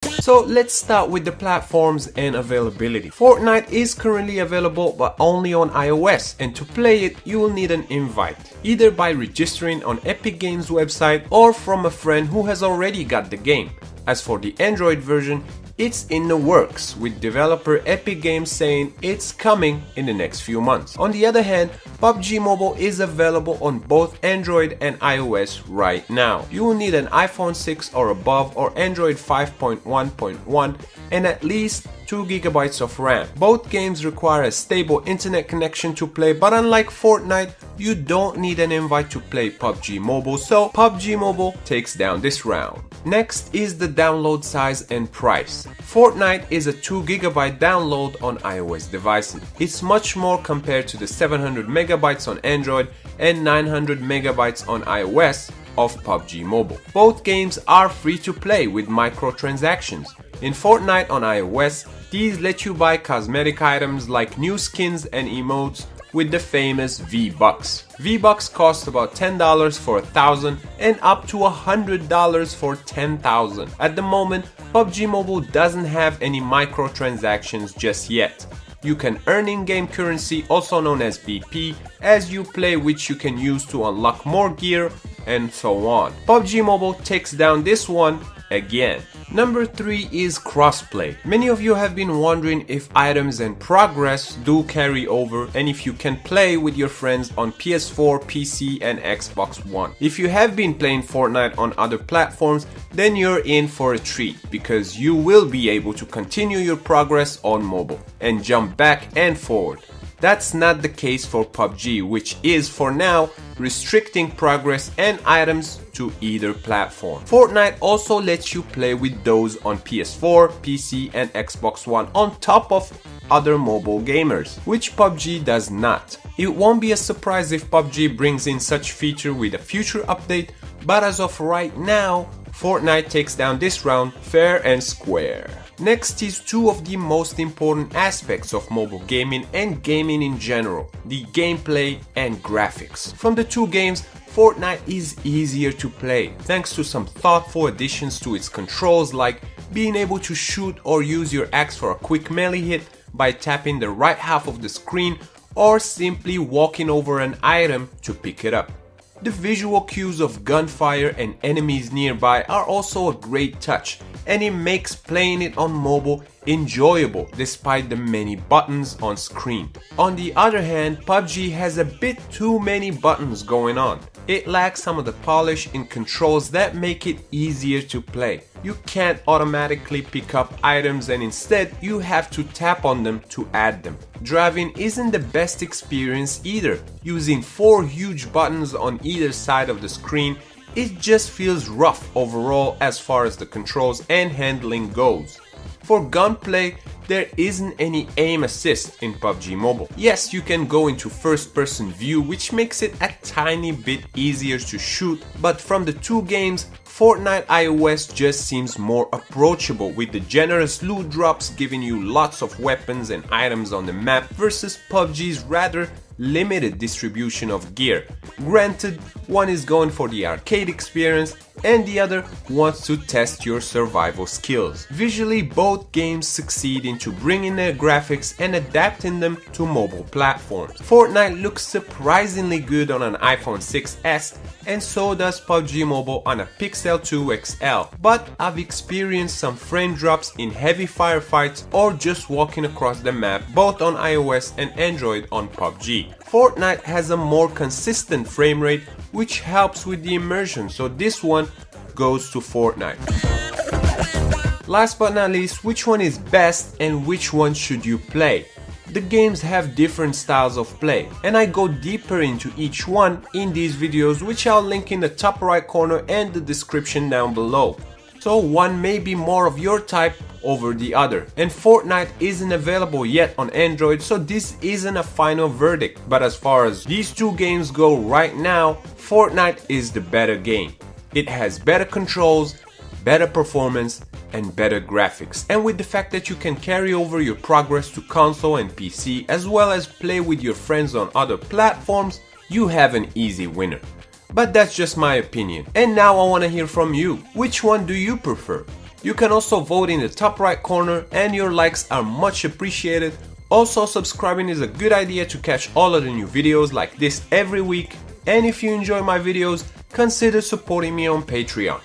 So let's start with the platforms and availability. Fortnite is currently available but only on iOS, and to play it you will need an invite, either by registering on Epic Games website or from a friend who has already got the game. As for the Android version, it's in the works, with developer Epic Games saying it's coming in the next few months. On the other hand, PUBG Mobile is available on both Android and iOS right now. You will need an iPhone 6 or above or Android 5.1.1 and at least 2 GB of RAM. Both games require a stable internet connection to play, but unlike Fortnite, you don't need an invite to play PUBG Mobile, so PUBG Mobile takes down this round. Next is the download size and price. Fortnite is a 2 GB download on iOS devices. It's much more compared to the 700 MB on Android and 900 MB on iOS of PUBG Mobile. Both games are free to play with microtransactions. In Fortnite on iOS, these let you buy cosmetic items like new skins and emotes with the famous V-Bucks. V-Bucks cost about $10 for 1,000 and up to $100 for 10,000. At the moment, PUBG Mobile doesn't have any microtransactions just yet. You can earn in-game currency, also known as BP, as you play, which you can use to unlock more gear and so on. PUBG Mobile takes down this one again. Number 3 is crossplay. Many of you have been wondering if items and progress do carry over and if you can play with your friends on PS4, PC and Xbox One. If you have been playing Fortnite on other platforms, then you're in for a treat, because you will be able to continue your progress on mobile and jump back and forward. That's not the case for PUBG, which is for now restricting progress and items to either platform. Fortnite also lets you play with those on PS4, PC and Xbox One on top of other mobile gamers, which PUBG does not. It won't be a surprise if PUBG brings in such feature with a future update, but as of right now, Fortnite takes down this round fair and square. Next is two of the most important aspects of mobile gaming and gaming in general, the gameplay and graphics. From the two games, Fortnite is easier to play, thanks to some thoughtful additions to its controls, like being able to shoot or use your axe for a quick melee hit by tapping the right half of the screen or simply walking over an item to pick it up. The visual cues of gunfire and enemies nearby are also a great touch, and it makes playing it on mobile enjoyable despite the many buttons on screen. On the other hand, PUBG has a bit too many buttons going on. It lacks some of the polish in controls that make it easier to play. You can't automatically pick up items and instead you have to tap on them to add them. Driving isn't the best experience either. Using 4 huge buttons on either side of the screen, it just feels rough overall as far as the controls and handling goes. For gunplay, there isn't any aim assist in PUBG Mobile. Yes, you can go into first-person view, which makes it a tiny bit easier to shoot, but from the two games, Fortnite iOS just seems more approachable, with the generous loot drops giving you lots of weapons and items on the map versus PUBG's rather limited distribution of gear. Granted, one is going for the arcade experience and the other wants to test your survival skills. Visually, both games succeed into bringing their graphics and adapting them to mobile platforms. Fortnite looks surprisingly good on an iPhone 6s, and so does PUBG Mobile on a Pixel 2 XL, but I've experienced some frame drops in heavy firefights or just walking across the map, both on iOS and Android on PUBG. Fortnite has a more consistent frame rate, which helps with the immersion, so this one goes to Fortnite. Last but not least, which one is best and which one should you play? The games have different styles of play, and I go deeper into each one in these videos, which I'll link in the top right corner and the description down below. So one may be more of your type over the other, and Fortnite isn't available yet on Android, so this isn't a final verdict, but as far as these two games go right now, Fortnite is the better game. It has better controls, better performance and better graphics, and with the fact that you can carry over your progress to console and PC as well as play with your friends on other platforms, you have an easy winner. But that's just my opinion, and now I want to hear from you. Which one do you prefer? You can also vote in the top right corner, and your likes are much appreciated. Also, subscribing is a good idea to catch all of the new videos like this every week. And if you enjoy my videos, consider supporting me on Patreon.